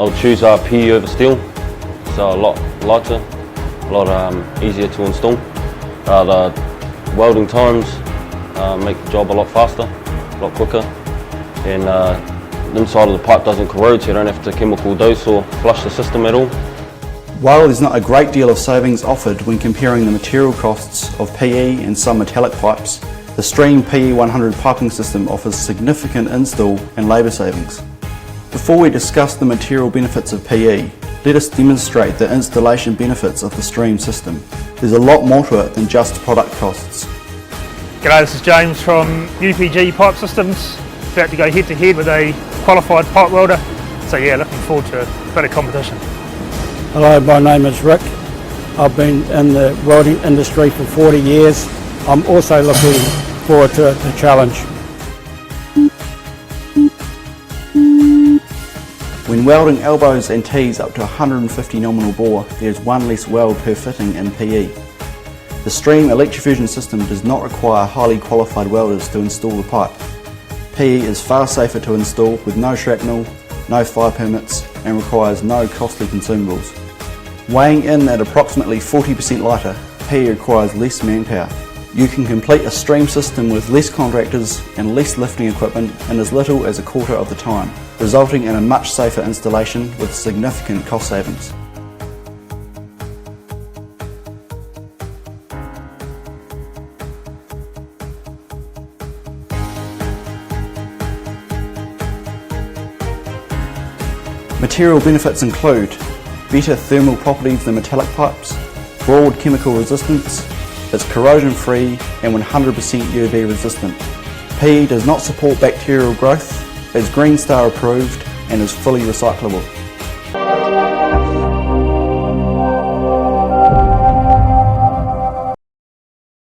I'll choose PE over steel. It's a lot lighter, a lot easier to install. The welding times make the job a lot faster, a lot quicker, and the inside of the pipe doesn't corrode, so you don't have to chemical dose or flush the system at all. While there's not a great deal of savings offered when comparing the material costs of PE and some metallic pipes, the Stream PE100 piping system offers significant install and labour savings. Before we discuss the material benefits of PE, let us demonstrate the installation benefits of the Stream system. There's a lot more to it than just product costs. G'day, this is James from UPG Pipe Systems. About to go head to head with a qualified pipe welder. So yeah, looking forward to a bit of competition. Hello, my name is Rick. I've been in the welding industry for 40 years. I'm also looking forward to the challenge. When welding elbows and tees up to 150 nominal bore, there's one less weld per fitting in PE. The Stream electrofusion system does not require highly qualified welders to install the pipe. PE is far safer to install with no shrapnel, no fire permits, and requires no costly consumables. Weighing in at approximately 40% lighter, PE requires less manpower. You can complete a Stream system with less contractors and less lifting equipment in as little as a quarter of the time, resulting in a much safer installation with significant cost savings. Material benefits include better thermal properties than metallic pipes, broad chemical resistance, it's corrosion free and 100% UV resistant. PE does not support bacterial growth, is Green Star approved and is fully recyclable.